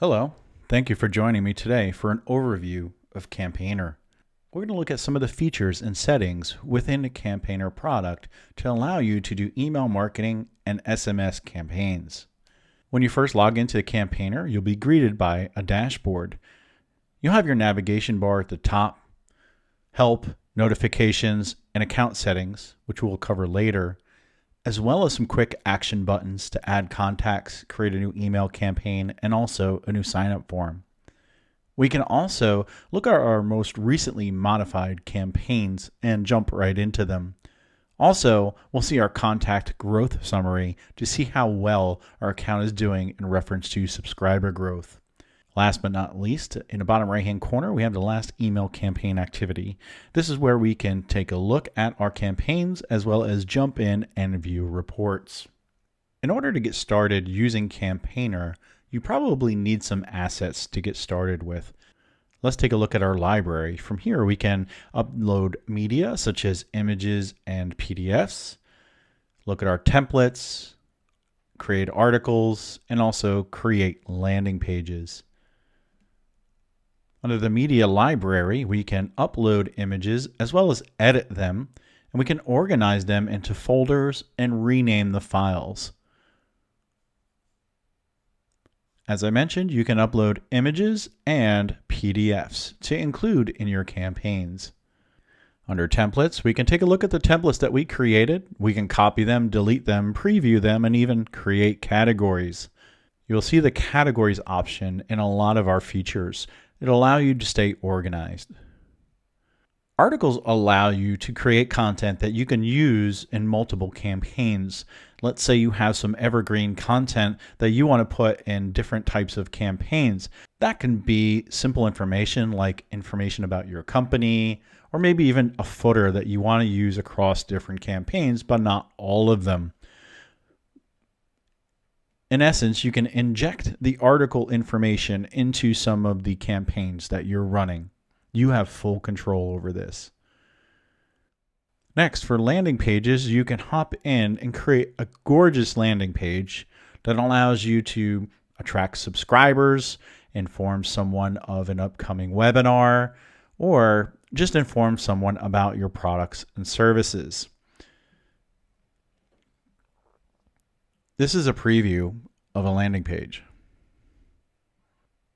Hello, thank you for joining me today for an overview of Campaigner. We're going to look at some of the features and settings within the Campaigner product to allow you to do email marketing and SMS campaigns. When you first log into the Campaigner, you'll be greeted by a dashboard. You'll have your navigation bar at the top, help, notifications, and account settings, which we'll cover later, as well as some quick action buttons to add contacts, create a new email campaign, and also a new sign-up form. We can also look at our most recently modified campaigns and jump right into them. Also, we'll see our contact growth summary to see how well our account is doing in reference to subscriber growth. Last but not least, in the bottom right-hand corner, we have the last email campaign activity. This is where we can take a look at our campaigns as well as jump in and view reports. In order to get started using Campaigner, you probably need some assets to get started with. Let's take a look at our library. From here, we can upload media such as images and PDFs, look at our templates, create articles, and also create landing pages. Under the media library, we can upload images as well as edit them, and we can organize them into folders and rename the files. As I mentioned, you can upload images and PDFs to include in your campaigns. Under templates, we can take a look at the templates that we created. We can copy them, delete them, preview them, and even create categories. You'll see the categories option in a lot of our features. It'll allow you to stay organized. Articles allow you to create content that you can use in multiple campaigns. Let's say you have some evergreen content that you want to put in different types of campaigns. That can be simple information like information about your company, or maybe even a footer that you want to use across different campaigns, but not all of them. In essence, you can inject the article information into some of the campaigns that you're running. You have full control over this. Next, for landing pages, you can hop in and create a gorgeous landing page that allows you to attract subscribers, inform someone of an upcoming webinar, or just inform someone about your products and services. This is a preview of a landing page.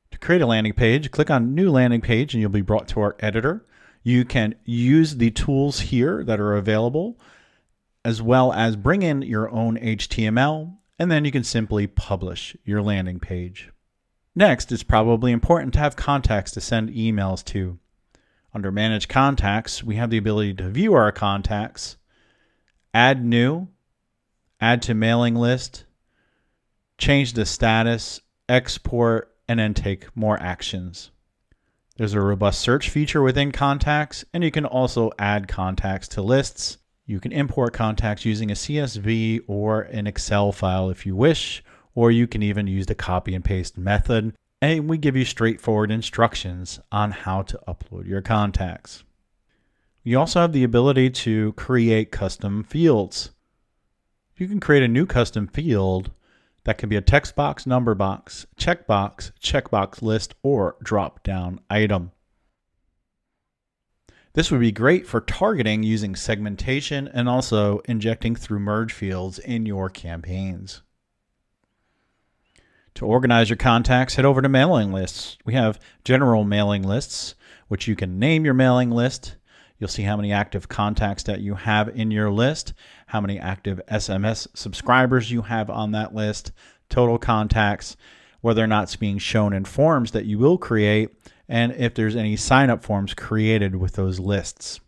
To create a landing page, click on New Landing Page and you'll be brought to our editor. You can use the tools here that are available, as well as bring in your own HTML, and then you can simply publish your landing page. Next, it's probably important to have contacts to send emails to. Under Manage Contacts, we have the ability to view our contacts, add new, add to mailing list, change the status, export, and then take more actions. There's a robust search feature within contacts, and you can also add contacts to lists. You can import contacts using a CSV or an Excel file if you wish, or you can even use the copy and paste method, and we give you straightforward instructions on how to upload your contacts. You also have the ability to create custom fields. You can create a new custom field that can be a text box, number box, checkbox list, or drop-down item. This would be great for targeting using segmentation and also injecting through merge fields in your campaigns. To organize your contacts, head over to mailing lists. We have general mailing lists, which you can name your mailing list. You'll see how many active contacts that you have in your list, how many active SMS subscribers you have on that list, total contacts, whether or not it's being shown in forms that you will create, and if there's any sign-up forms created with those lists.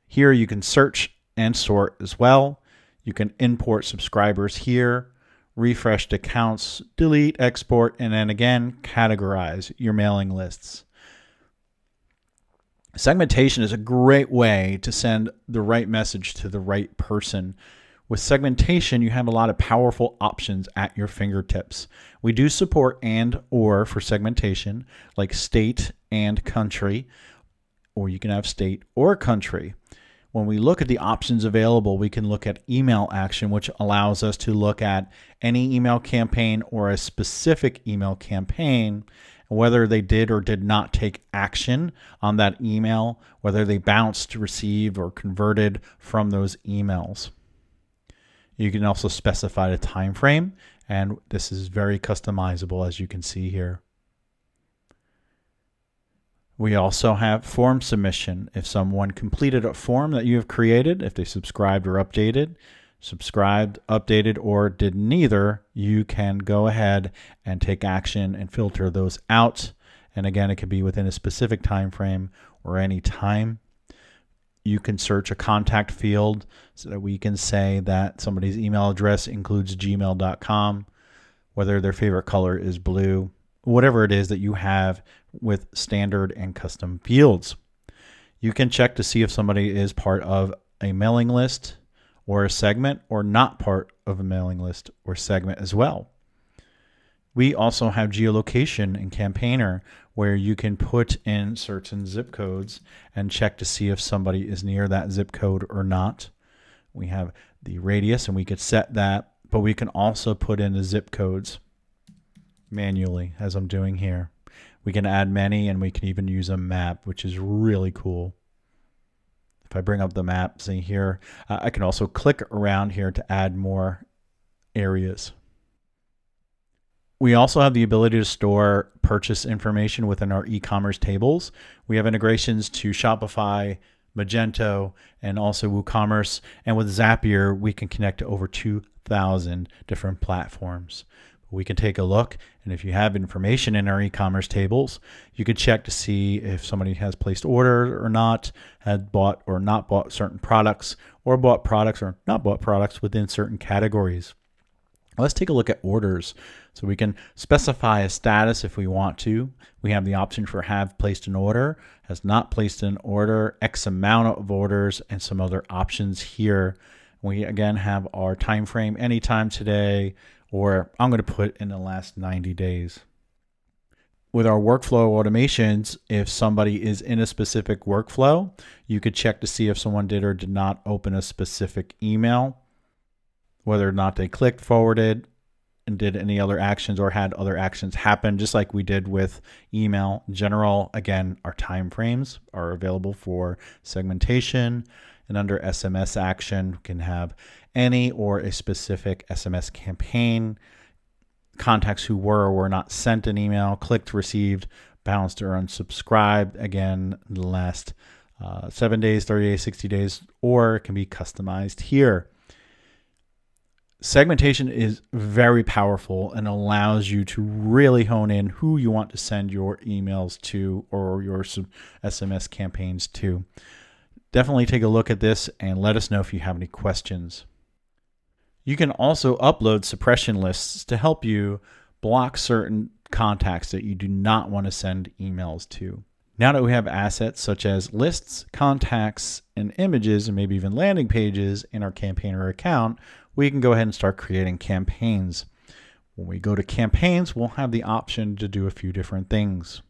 Here you can search and sort as well. You can import subscribers here, refresh accounts, delete, export, and then again, categorize your mailing lists. Segmentation is a great way to send the right message to the right person. With segmentation, you have a lot of powerful options at your fingertips. We do support and/or for segmentation, like state and country, or you can have state or country. When we look at the options available, we can look at email action, which allows us to look at any email campaign or a specific email campaign, whether they did or did not take action on that email, whether they bounced, received, or converted from those emails. You can also specify the time frame, and this is very customizable, as you can see here. We also have form submission. If someone completed a form that you have created, if they subscribed, updated, or did neither, you can go ahead and take action and filter those out. And again, it could be within a specific time frame or any time. You can search a contact field so that we can say that somebody's email address includes gmail.com, whether their favorite color is blue, whatever it is that you have with standard and custom fields. You can check to see if somebody is part of a mailing list or a segment, or not part of a mailing list or segment as well. We also have geolocation in Campaigner, where you can put in certain zip codes and check to see if somebody is near that zip code or not. We have the radius, and we could set that, but we can also put in the zip codes manually, as I'm doing here. We can add many, and we can even use a map, which is really cool. If I bring up the map, see here, I can also click around here to add more areas. We also have the ability to store purchase information within our e-commerce tables. We have integrations to Shopify, Magento, and also WooCommerce. And with Zapier, we can connect to over 2,000 different platforms. We can take a look, and if you have information in our e-commerce tables, you can check to see if somebody has placed orders or not, had bought or not bought certain products, or bought products or not bought products within certain categories. Let's take a look at orders. So we can specify a status if we want to. We have the option for have placed an order, has not placed an order, X amount of orders, and some other options here. We again have our time frame, anytime today, or I'm going to put in the last 90 days. With our workflow automations, if somebody is in a specific workflow, you could check to see if someone did or did not open a specific email, whether or not they clicked, forwarded, and did any other actions or had other actions happen, just like we did with email in general. Again, our time frames are available for segmentation, and under SMS action, we can have any or a specific SMS campaign, contacts who were or were not sent an email, clicked, received, bounced, or unsubscribed, again, the last 7 days, 30 days, 60 days, or it can be customized here. Segmentation is very powerful and allows you to really hone in who you want to send your emails to or your SMS campaigns to. Definitely take a look at this and let us know if you have any questions. You can also upload suppression lists to help you block certain contacts that you do not want to send emails to. Now that we have assets such as lists, contacts, and images, and maybe even landing pages in our Campaigner account, we can go ahead and start creating campaigns. When we go to campaigns, we'll have the option to do a few different things.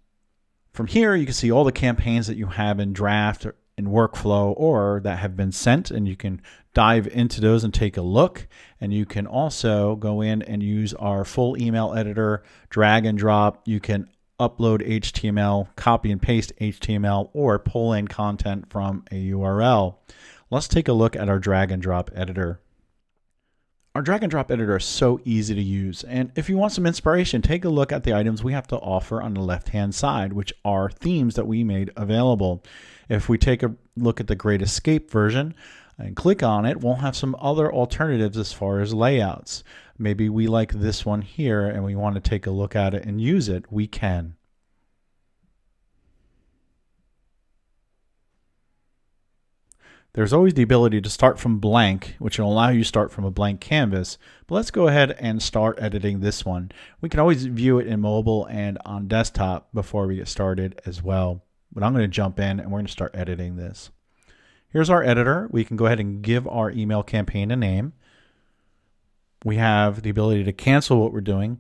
From here, you can see all the campaigns that you have in draft, in workflow, or that have been sent, and you can dive into those and take a look. And you can also go in and use our full email editor, drag and drop. You can upload HTML, copy and paste HTML, or pull in content from a URL. Let's take a look at our drag and drop editor. Our drag and drop editor is so easy to use, and if you want some inspiration, take a look at the items we have to offer on the left-hand side, which are themes that we made available. If we take a look at the Great Escape version and click on it, we'll have some other alternatives as far as layouts. Maybe we like this one here and we want to take a look at it and use it, we can. There's always the ability to start from blank, which will allow you to start from a blank canvas. But let's go ahead and start editing this one. We can always view it in mobile and on desktop before we get started as well. But I'm going to jump in and we're going to start editing this. Here's our editor. We can go ahead and give our email campaign a name. We have the ability to cancel what we're doing.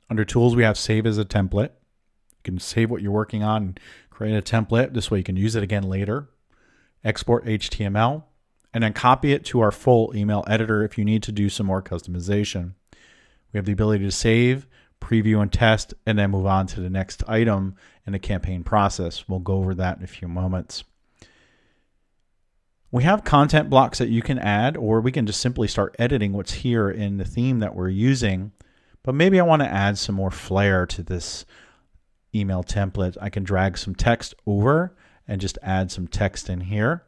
Under tools, we have save as a template. You can save what you're working on and create a template. This way you can use it again later. export HTML, and then copy it to our full email editor if you need to do some more customization. We have the ability to save, preview, and test, and then move on to the next item in the campaign process. We'll go over that in a few moments. We have content blocks that you can add, or we can just simply start editing what's here in the theme that we're using. But maybe I want to add some more flair to this email template. I can drag some text over and just add some text in here.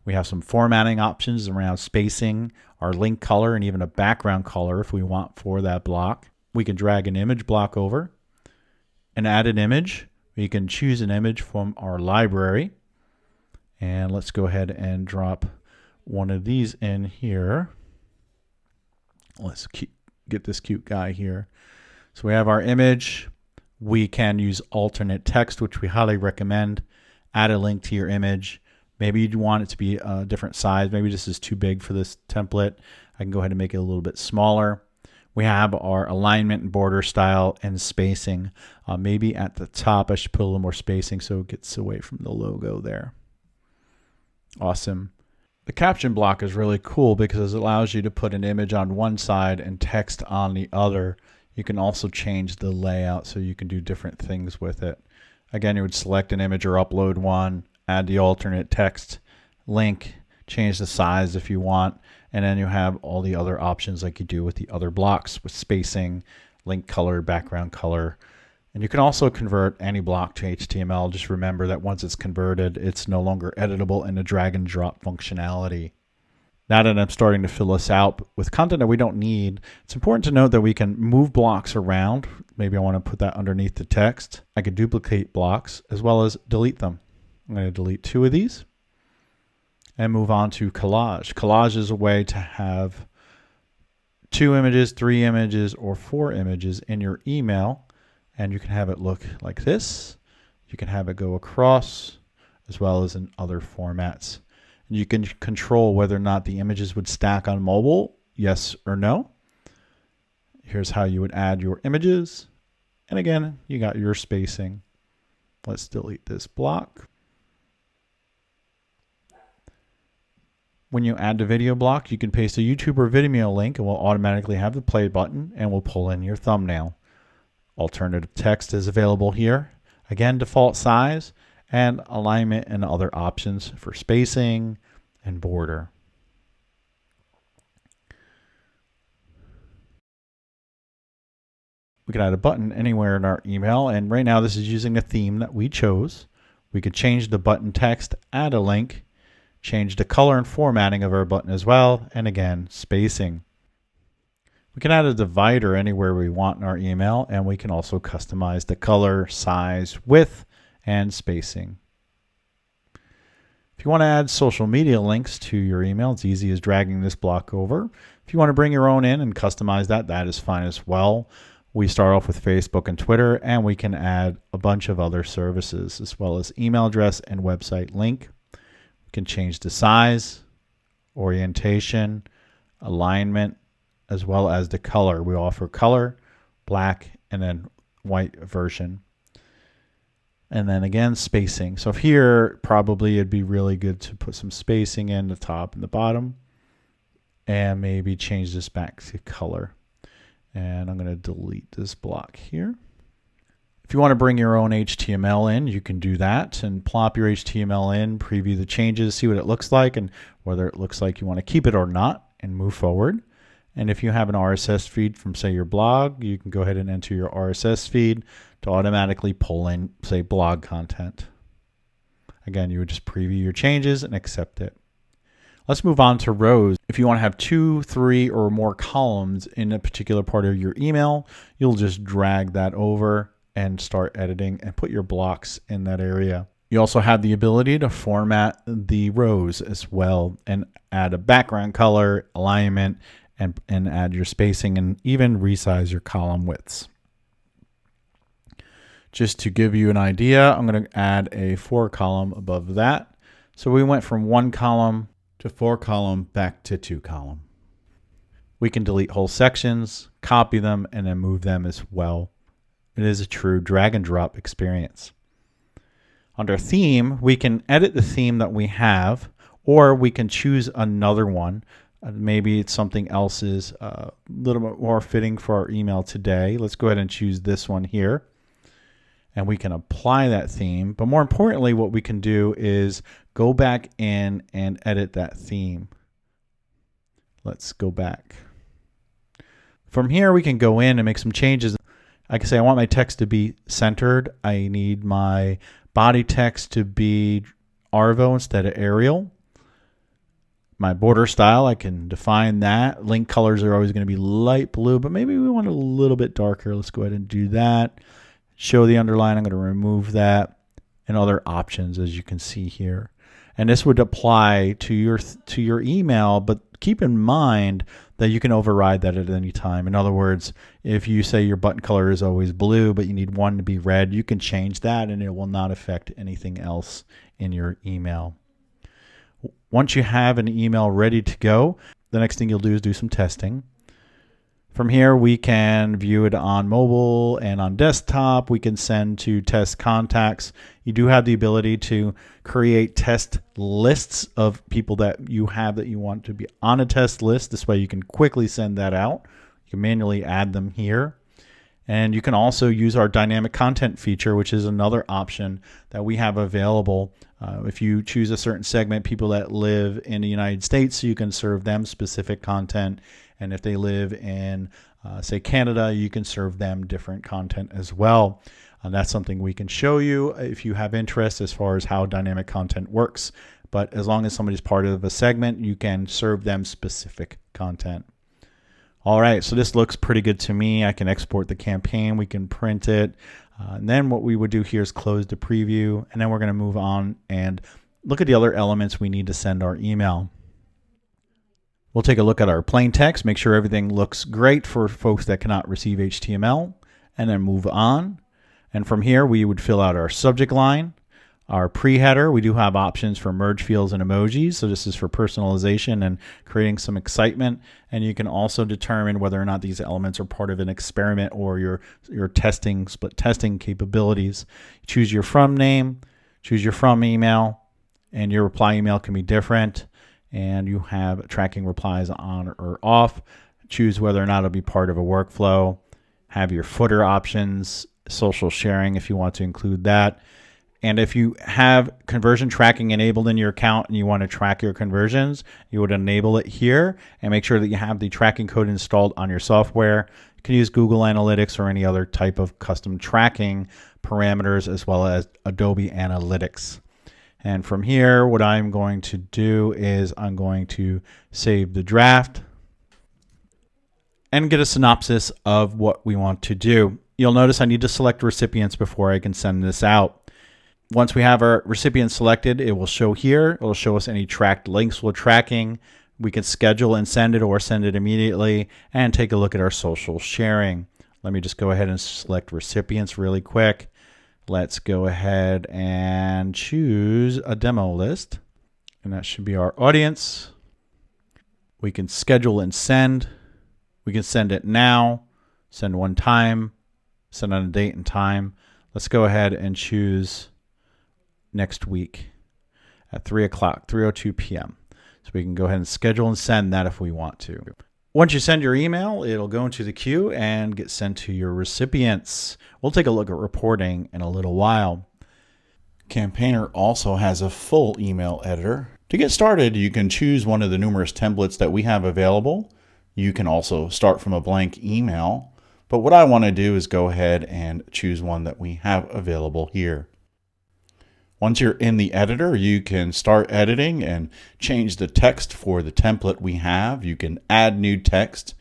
We have some formatting options around spacing, our link color, and even a background color if we want for that block. We can drag an image block over and add an image. We can choose an image from our library. And let's go ahead and drop one of these in here. Let's get this cute guy here. So we have our image. We can use alternate text, which we highly recommend. Add a link to your image. Maybe you want it to be a different size. Maybe this is too big for this template. I can go ahead and make it a little bit smaller. We have our alignment and border style and spacing. Maybe at the top, I should put a little more spacing so it gets away from the logo there. Awesome. The caption block is really cool because it allows you to put an image on one side and text on the other. You can also change the layout so you can do different things with it. Again, you would select an image or upload one, add the alternate text link, change the size if you want, and then you have all the other options like you do with the other blocks with spacing, link color, background color. And you can also convert any block to HTML. Just remember that once it's converted, it's no longer editable in the drag and drop functionality. Now that I'm starting to fill this out with content that we don't need, it's important to note that we can move blocks around. Maybe I want to put that underneath the text. I could duplicate blocks as well as delete them. I'm going to delete 2 of these and move on to collage. Collage is a way to have 2 images, 3 images, or 4 images in your email. And you can have it look like this. You can have it go across as well as in other formats. And you can control whether or not the images would stack on mobile, yes or no. Here's how you would add your images. And again, you got your spacing. Let's delete this block. When you add the video block, you can paste a YouTube or Vimeo link and we'll automatically have the play button and we'll pull in your thumbnail. Alternative text is available here. Again, default size and alignment and other options for spacing and border. We can add a button anywhere in our email, and right now this is using a theme that we chose. We could change the button text, add a link, change the color and formatting of our button as well, and again, spacing. We can add a divider anywhere we want in our email, and we can also customize the color, size, width, and spacing. If you want to add social media links to your email, it's easy as dragging this block over. If you want to bring your own in and customize that, that is fine as well. We start off with Facebook and Twitter, and we can add a bunch of other services as well as email address and website link. We can change the size, orientation, alignment, as well as the color. We offer color, black, and then white version. And then again, spacing. So here, probably it'd be really good to put some spacing in the top and the bottom, and maybe change this back to color. And I'm going to delete this block here. If you want to bring your own HTML in, you can do that and plop your HTML in, preview the changes, see what it looks like, and whether it looks like you want to keep it or not, and move forward. And if you have an RSS feed from, say, your blog, you can go ahead and enter your RSS feed to automatically pull in, say, blog content. Again, you would just preview your changes and accept it. Let's move on to rows. If you want to have 2, 3, or more columns in a particular part of your email, you'll just drag that over and start editing and put your blocks in that area. You also have the ability to format the rows as well and add a background color, alignment, and add your spacing and even resize your column widths. Just to give you an idea, I'm going to add a 4 column above that. So we went from 1 column to 4 column back to 2 column. We can delete whole sections, copy them, and then move them as well. It is a true drag and drop experience. Under theme, we can edit the theme that we have, or we can choose another one. Maybe it's something else is a little bit more fitting for our email today. Let's go ahead and choose this one here. And we can apply that theme. But more importantly, what we can do is go back in and edit that theme. Let's go back. From here, we can go in and make some changes. I can say I want my text to be centered. I need my body text to be Arvo instead of Arial. My border style, I can define that. Link colors are always going to be light blue, but maybe we want it a little bit darker. Let's go ahead and do that. Show the underline, I'm going to remove that, and other options as you can see here. And this would apply to your email, but keep in mind that you can override that at any time. In other words, if you say your button color is always blue, but you need one to be red, you can change that and it will not affect anything else in your email. Once you have an email ready to go, the next thing you'll do is do some testing. From here, we can view it on mobile and on desktop. We can send to test contacts. You do have the ability to create test lists of people that you have that you want to be on a test list. This way you can quickly send that out. You can manually add them here. And you can also use our dynamic content feature, which is another option that we have available. If you choose a certain segment, people that live in the United States, you can serve them specific content. And if they live in, say, Canada, you can serve them different content as well. That's something we can show you if you have interest as far as how dynamic content works. But as long as somebody's part of a segment, you can serve them specific content. All right, so this looks pretty good to me. I can export the campaign, we can print it. And then what we would do here is close the preview, and then we're going to move on and look at the other elements we need to send our email. We'll take a look at our plain text, make sure everything looks great for folks that cannot receive HTML, and then move on. And from here, we would fill out our subject line, our pre-header. We do have options for merge fields and emojis. So this is for personalization and creating some excitement. And you can also determine whether or not these elements are part of an experiment or your split testing capabilities. Choose your from name, choose your from email, and your reply email can be different. And you have tracking replies on or off. Choose whether or not it'll be part of a workflow. Have your footer options, social sharing if you want to include that. And if you have conversion tracking enabled in your account and you want to track your conversions, you would enable it here and make sure that you have the tracking code installed on your software. You can use Google Analytics or any other type of custom tracking parameters as well as Adobe Analytics. And from here, what I'm going to do is I'm going to save the draft and get a synopsis of what we want to do. You'll notice I need to select recipients before I can send this out. Once we have our recipient selected, it will show here. It will show us any tracked links we're tracking. We can schedule and send it or send it immediately and take a look at our social sharing. Let me just go ahead and select recipients really quick. Let's go ahead and choose a demo list. And that should be our audience. We can schedule and send. We can send it now, send one time, send on a date and time. Let's go ahead and choose next week at 3 o'clock, 3:02 p.m. So we can go ahead and schedule and send that if we want to. Once you send your email, it'll go into the queue and get sent to your recipients. We'll take a look at reporting in a little while. Campaigner also has a full email editor. To get started, you can choose one of the numerous templates that we have available. You can also start from a blank email. But what I want to do is go ahead and choose one that we have available here. Once you're in the editor, you can start editing and change the text for the template we have. You can add new text,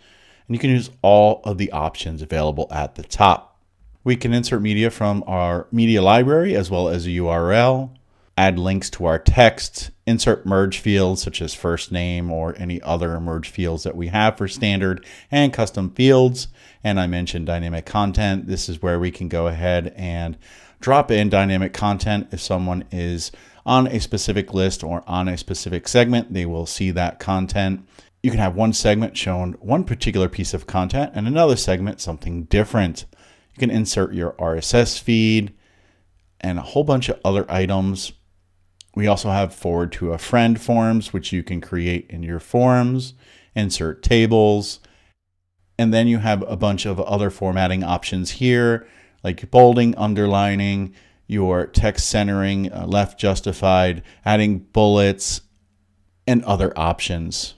and you can use all of the options available at the top. We can insert media from our media library as well as a URL, add links to our text, insert merge fields such as first name or any other merge fields that we have for standard and custom fields. And I mentioned dynamic content. This is where we can go ahead and drop in dynamic content. If someone is on a specific list or on a specific segment, they will see that content. You can have one segment shown one particular piece of content and another segment something different. You can insert your RSS feed and a whole bunch of other items. We also have forward to a friend forms, which you can create in your forms, insert tables, and then you have a bunch of other formatting options here, like bolding, underlining, your text centering, left justified, adding bullets, and other options.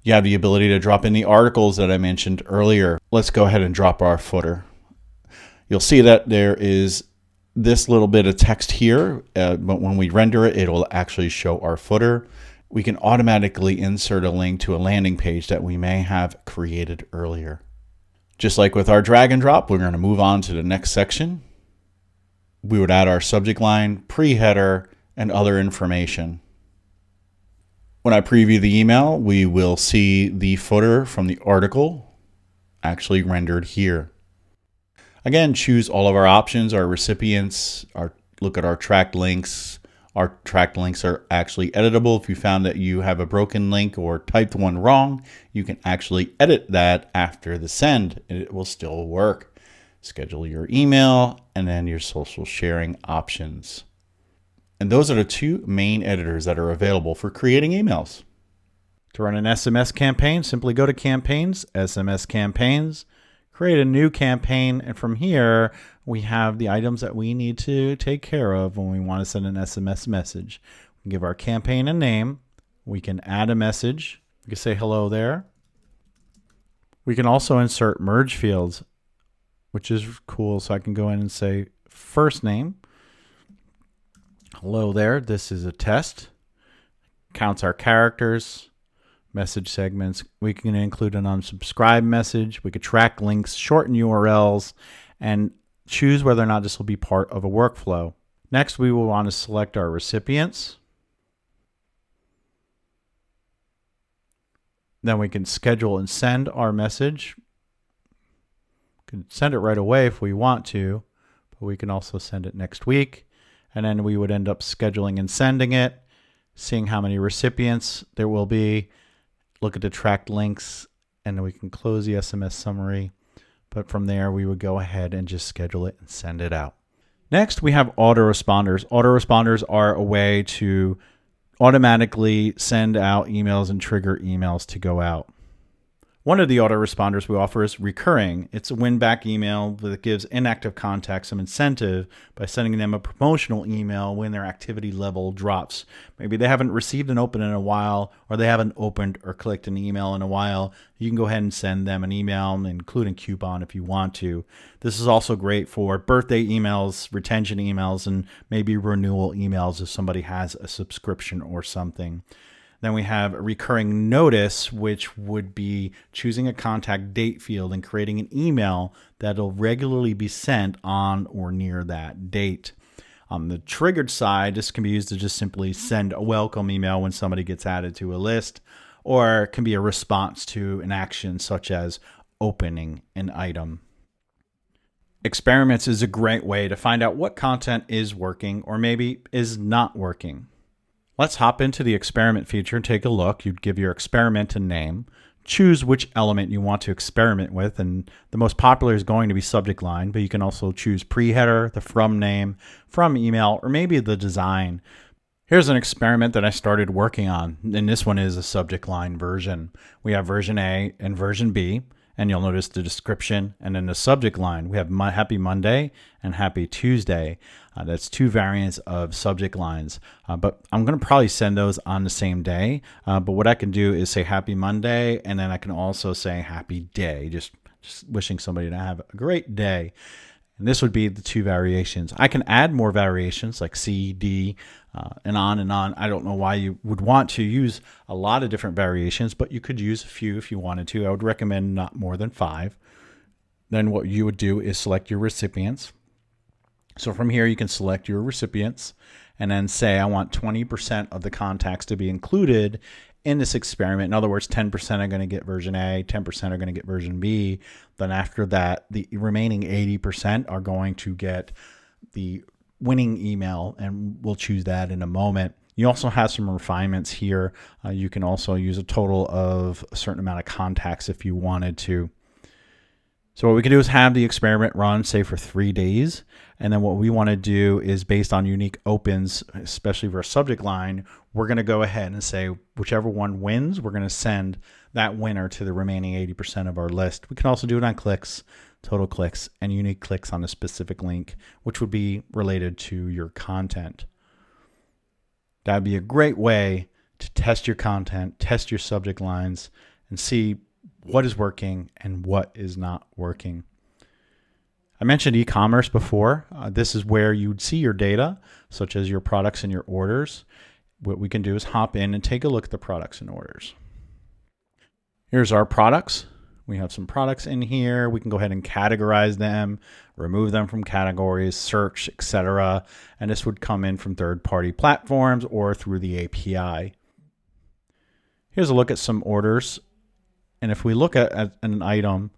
You have the ability to drop in the articles that I mentioned earlier. Let's go ahead and drop our footer. You'll see that there is this little bit of text here, but when we render it, it'll actually show our footer. We can automatically insert a link to a landing page that we may have created earlier. Just like with our drag and drop, we're going to move on to the next section. We would add our subject line, pre-header, and other information. When I preview the email, we will see the footer from the article actually rendered here. Again, choose all of our options, our recipients, look at our tracked links. Our tracked links are actually editable. If you found that you have a broken link or typed one wrong, you can actually edit that after the send, and it will still work. Schedule your email, and then your social sharing options. And those are the two main editors that are available for creating emails. To run an SMS campaign, simply go to Campaigns, SMS Campaigns, create a new campaign, and from here, we have the items that we need to take care of when we want to send an SMS message. We give our campaign a name. We can add a message. We can say hello there. We can also insert merge fields, which is cool. So I can go in and say first name. Hello there. This is a test. Counts our characters, message segments. We can include an unsubscribe message. We could track links, shorten URLs, and choose whether or not this will be part of a workflow. Next, we will want to select our recipients. Then we can schedule and send our message. We can send it right away if we want to, but we can also send it next week. And then we would end up scheduling and sending it, seeing how many recipients there will be, look at the tracked links, and then we can close the SMS summary. But from there, we would go ahead and just schedule it and send it out. Next, we have autoresponders. Autoresponders are a way to automatically send out emails and trigger emails to go out. One of the autoresponders we offer is recurring. It's a win-back email that gives inactive contacts some incentive by sending them a promotional email when their activity level drops. Maybe they haven't received an open in a while, or they haven't opened or clicked an email in a while. You can go ahead and send them an email, including coupon if you want to. This is also great for birthday emails, retention emails, and maybe renewal emails if somebody has a subscription or something. Then we have a recurring notice, which would be choosing a contact date field and creating an email that'll regularly be sent on or near that date. On the triggered side, this can be used to just simply send a welcome email when somebody gets added to a list, or it can be a response to an action such as opening an item. Experiments is a great way to find out what content is working or maybe is not working. Let's hop into the experiment feature and take a look. You'd give your experiment a name, choose which element you want to experiment with, and the most popular is going to be subject line, but you can also choose pre-header, the from name, from email, or maybe the design. Here's an experiment that I started working on, and this one is a subject line version. We have version A and version B, and you'll notice the description and then the subject line. We have Happy Monday and Happy Tuesday. That's two variants of subject lines, but I'm going to probably send those on the same day. But what I can do is say Happy Monday, and then I can also say Happy Day, just wishing somebody to have a great day. And this would be the two variations. I can add more variations like C, D, and on and on. I don't know why you would want to use a lot of different variations, but you could use a few if you wanted to. I would recommend not more than 5. Then what you would do is select your recipients. So from here, you can select your recipients and then say, I want 20% of the contacts to be included in this experiment. In other words, 10% are going to get version A, 10% are going to get version B. Then after that, the remaining 80% are going to get the winning email, and we'll choose that in a moment. You also have some refinements here. You can also use a total of a certain amount of contacts if you wanted to. So what we can do is have the experiment run, say, for 3 days. And then what we want to do is, based on unique opens, especially for a subject line, we're going to go ahead and say whichever one wins, we're going to send that winner to the remaining 80% of our list. We can also do it on clicks, total clicks, and unique clicks on a specific link, which would be related to your content. That'd be a great way to test your content, test your subject lines, and see what is working and what is not working. I mentioned e-commerce before. This is where you'd see your data, such as your products and your orders. What we can do is hop in and take a look at the products and orders. Here's our products. We have some products in here. We can go ahead and categorize them, remove them from categories, search, etc. And this would come in from third-party platforms or through the API. Here's a look at some orders. And if we look at an item,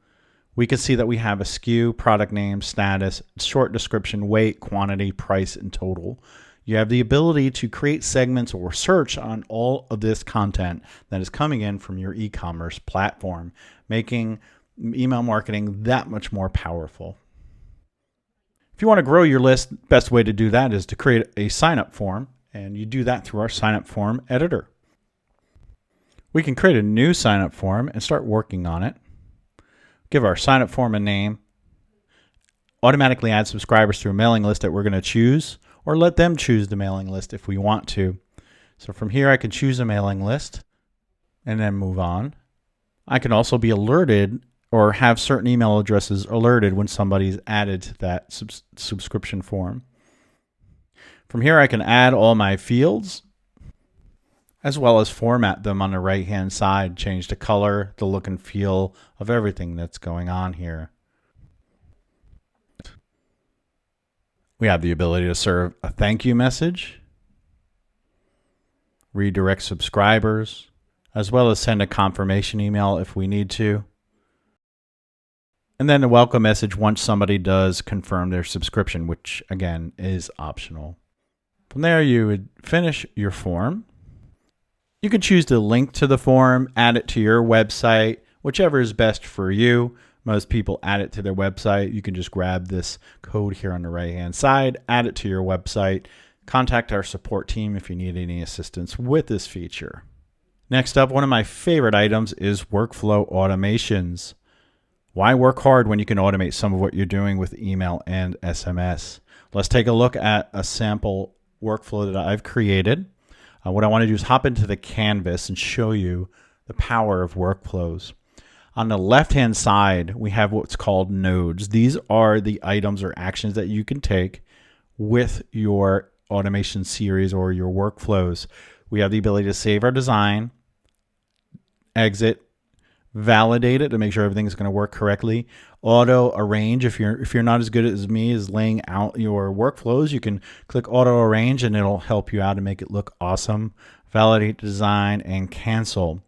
we can see that we have a SKU, product name, status, short description, weight, quantity, price, and total. You have the ability to create segments or search on all of this content that is coming in from your e-commerce platform, making email marketing that much more powerful. If you want to grow your list, best way to do that is to create a sign-up form, and you do that through our sign-up form editor. We can create a new sign-up form and start working on it. Give our sign-up form a name, automatically add subscribers to a mailing list that we're going to choose, or let them choose the mailing list if we want to. So from here, I can choose a mailing list and then move on. I can also be alerted or have certain email addresses alerted when somebody's added to that subscription form. From here, I can add all my fields, as well as format them on the right-hand side, change the color, the look and feel of everything that's going on here. We have the ability to serve a thank you message, redirect subscribers, as well as send a confirmation email if we need to. And then the welcome message once somebody does confirm their subscription, which again is optional. From there, you would finish your form. You can choose to link to the form, add it to your website, whichever is best for you. Most people add it to their website. You can just grab this code here on the right-hand side, add it to your website, contact our support team if you need any assistance with this feature. Next up, one of my favorite items is workflow automations. Why work hard when you can automate some of what you're doing with email and SMS? Let's take a look at a sample workflow that I've created. What I want to do is hop into the canvas and show you the power of workflows. On the left-hand side, we have what's called nodes. These are the items or actions that you can take with your automation series or your workflows. We have the ability to save our design, exit, validate it to make sure everything's going to work correctly, auto arrange. If you're not as good as me as laying out your workflows, you can click auto arrange and it'll help you out and make it look awesome. Validate design and cancel.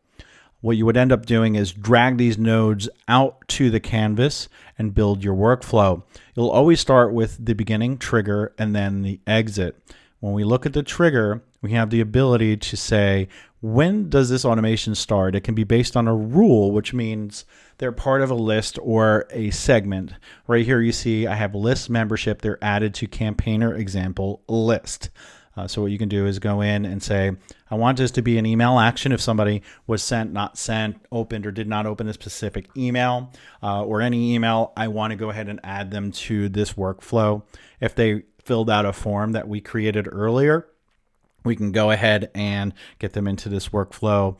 What you would end up doing is drag these nodes out to the canvas and build your workflow. You'll always start with the beginning trigger and then the exit. When we look at the trigger, we have the ability to say, when does this automation start? It can be based on a rule, which means they're part of a list or a segment. Right here you see I have list membership. They're added to campaigner example list. So what you can do is go in and say, I want this to be an email action if somebody was sent, not sent, opened, or did not open a specific email or any email. I want to go ahead and add them to this workflow. If they filled out a form that we created earlier, we can go ahead and get them into this workflow.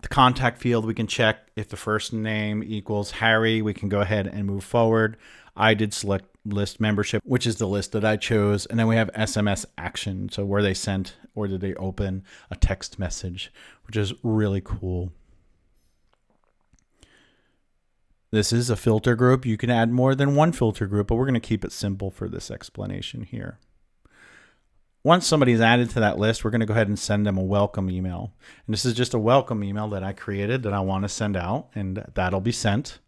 The contact field, we can check if the first name equals Harry. We can go ahead and move forward. I did select list membership, which is the list that I chose. And then we have SMS action. So where they sent or did they open a text message, which is really cool. This is a filter group. You can add more than one filter group, but we're going to keep it simple for this explanation here. Once somebody's added to that list, we're going to go ahead and send them a welcome email. And this is just a welcome email that I created that I want to send out, and that'll be sent.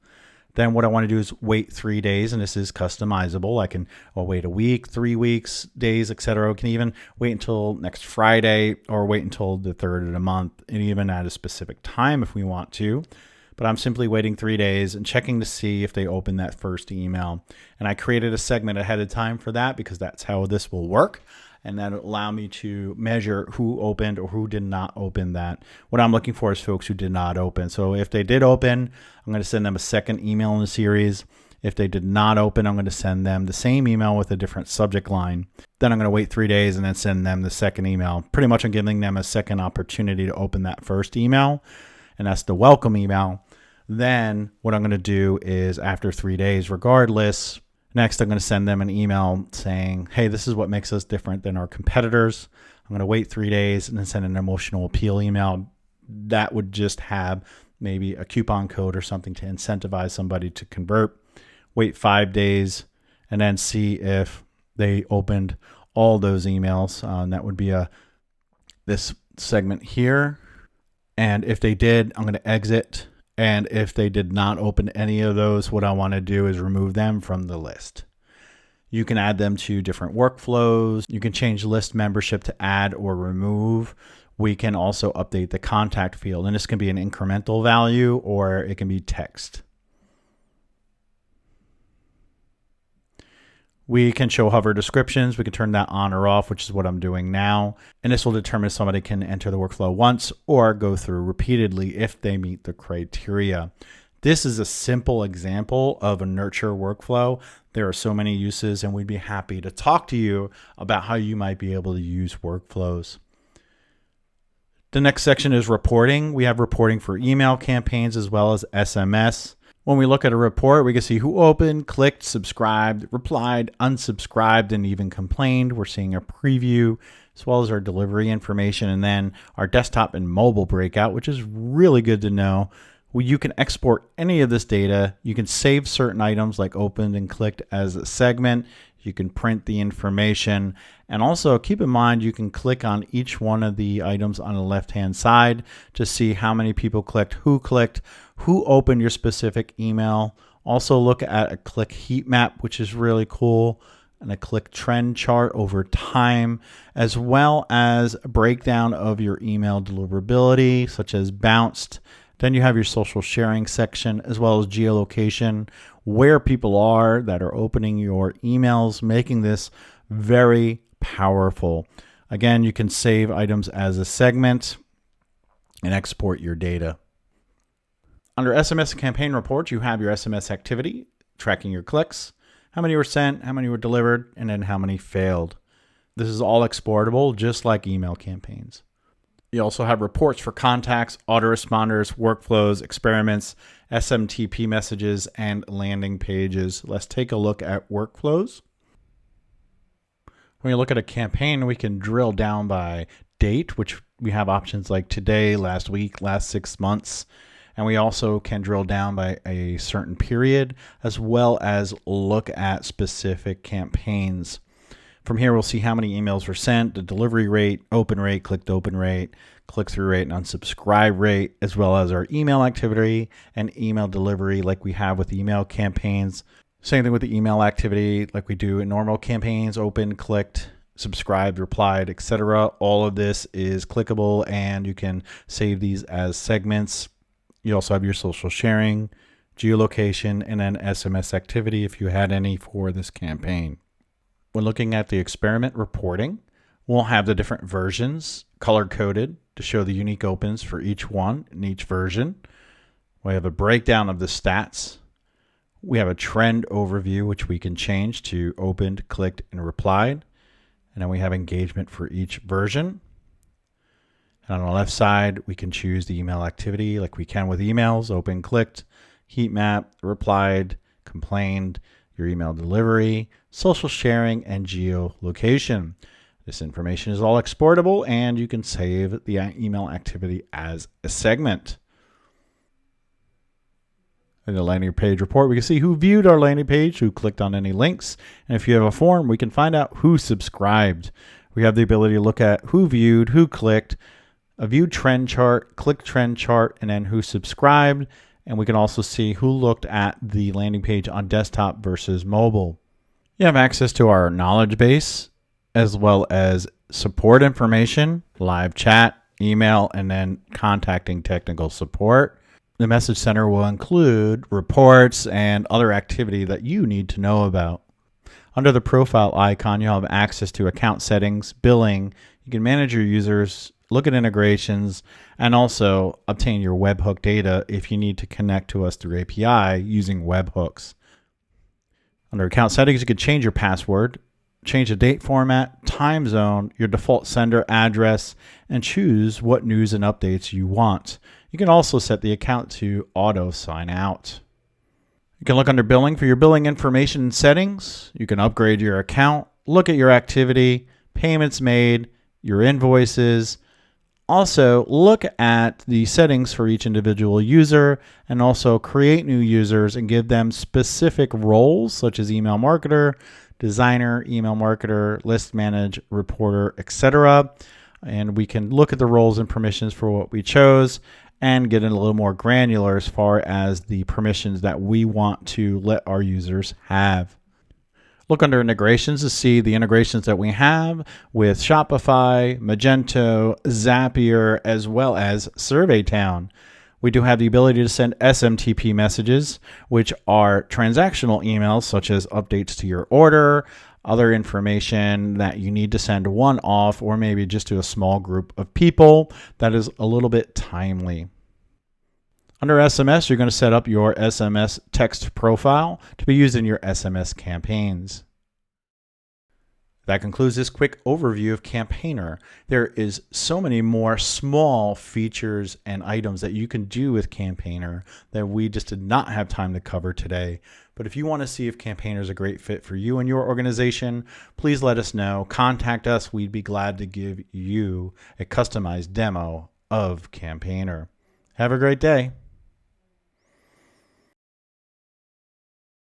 Then what I want to do is wait 3 days, and this is customizable. I can wait a week, 3 weeks, days, etc. We can even wait until next Friday or wait until the 3rd of the month and even add a specific time if we want to. but I'm simply waiting 3 days and checking to see if they open that first email. And I created a segment ahead of time for that because that's how this will work. And that'll allow me to measure who opened or who did not open that. What I'm looking for is folks who did not open. So if they did open, I'm going to send them a second email in the series. If they did not open, I'm going to send them the same email with a different subject line. Then I'm going to wait 3 days and then send them the second email. Pretty much I'm giving them a second opportunity to open that first email, and that's the welcome email. Then what I'm going to do is after 3 days, regardless, next I'm going to send them an email saying, hey, this is what makes us different than our competitors. I'm going to wait 3 days and then send an emotional appeal email. That would just have maybe a coupon code or something to incentivize somebody to convert. Wait 5 days and then see if they opened all those emails. And that would be this segment here. And if they did, I'm going to exit. And if they did not open any of those, what I want to do is remove them from the list. You can add them to different workflows. You can change list membership to add or remove. We can also update the contact field. And this can be an incremental value or it can be text. We can show hover descriptions. We can turn that on or off, which is what I'm doing now. And this will determine if somebody can enter the workflow once or go through repeatedly if they meet the criteria. This is a simple example of a nurture workflow. There are so many uses, and we'd be happy to talk to you about how you might be able to use workflows. The next section is reporting. We have reporting for email campaigns as well as SMS. When we look at a report, we can see who opened, clicked, subscribed, replied, unsubscribed, and even complained. We're seeing a preview as well as our delivery information, and then our desktop and mobile breakout, which is really good to know. You can export any of this data. You can save certain items like opened and clicked as a segment. You can print the information. And also keep in mind, you can click on each one of the items on the left-hand side to see how many people clicked, who opened your specific email. Also look at a click heat map, which is really cool, and a click trend chart over time, as well as a breakdown of your email deliverability, such as bounced. Then you have your social sharing section, as well as geolocation, where people are that are opening your emails, making this very powerful. Again, you can save items as a segment and export your data. Under SMS campaign reports, you have your SMS activity, tracking your clicks, how many were sent, how many were delivered, and then how many failed. This is all exportable, just like email campaigns. You also have reports for contacts, autoresponders, workflows, experiments, SMTP messages, and landing pages. Let's take a look at workflows. When you look at a campaign, we can drill down by date, which we have options like today, last week, last 6 months. And we also can drill down by a certain period, as well as look at specific campaigns. From here, we'll see how many emails were sent, the delivery rate, open rate, clicked open rate, click-through rate, and unsubscribe rate, as well as our email activity and email delivery like we have with email campaigns. Same thing with the email activity like we do in normal campaigns, open, clicked, subscribed, replied, etc. All of this is clickable, and you can save these as segments. You also have your social sharing, geolocation, and then SMS activity if you had any for this campaign. When looking at the experiment reporting, we'll have the different versions color-coded to show the unique opens for each one in each version. We have a breakdown of the stats. We have a trend overview, which we can change to opened, clicked, and replied. And then we have engagement for each version. And on the left side, we can choose the email activity like we can with emails, open, clicked, heat map, replied, complained, your email delivery, social sharing, and geolocation. This information is all exportable, and you can save the email activity as a segment. In the landing page report, we can see who viewed our landing page, who clicked on any links, and if you have a form, we can find out who subscribed. We have the ability to look at who viewed, who clicked, a view trend chart, click trend chart, and then who subscribed. And we can also see who looked at the landing page on desktop versus mobile. You have access to our knowledge base, as well as support information, live chat, email, and then contacting technical support. The message center will include reports and other activity that you need to know about. Under the profile icon, you'll have access to account settings, billing. You can manage your users, look at integrations, and also obtain your webhook data if you need to connect to us through API using webhooks. Under account settings, you can change your password, change the date format, time zone, your default sender address, and choose what news and updates you want. You can also set the account to auto sign out. You can look under billing for your billing information and settings. You can upgrade your account, look at your activity, payments made, your invoices. Also, look at the settings for each individual user and also create new users and give them specific roles such as email marketer, designer, email marketer, list manage, reporter, etc. And we can look at the roles and permissions for what we chose and get in a little more granular as far as the permissions that we want to let our users have. Look under integrations to see the integrations that we have with Shopify, Magento, Zapier, as well as SurveyTown. We do have the ability to send SMTP messages, which are transactional emails such as updates to your order, other information that you need to send one-off or maybe just to a small group of people that is a little bit timely. Under SMS, you're going to set up your SMS text profile to be used in your SMS campaigns. That concludes this quick overview of Campaigner. There is so many more small features and items that you can do with Campaigner that we just did not have time to cover today. But if you want to see if Campaigner is a great fit for you and your organization, please let us know. Contact us. We'd be glad to give you a customized demo of Campaigner. Have a great day.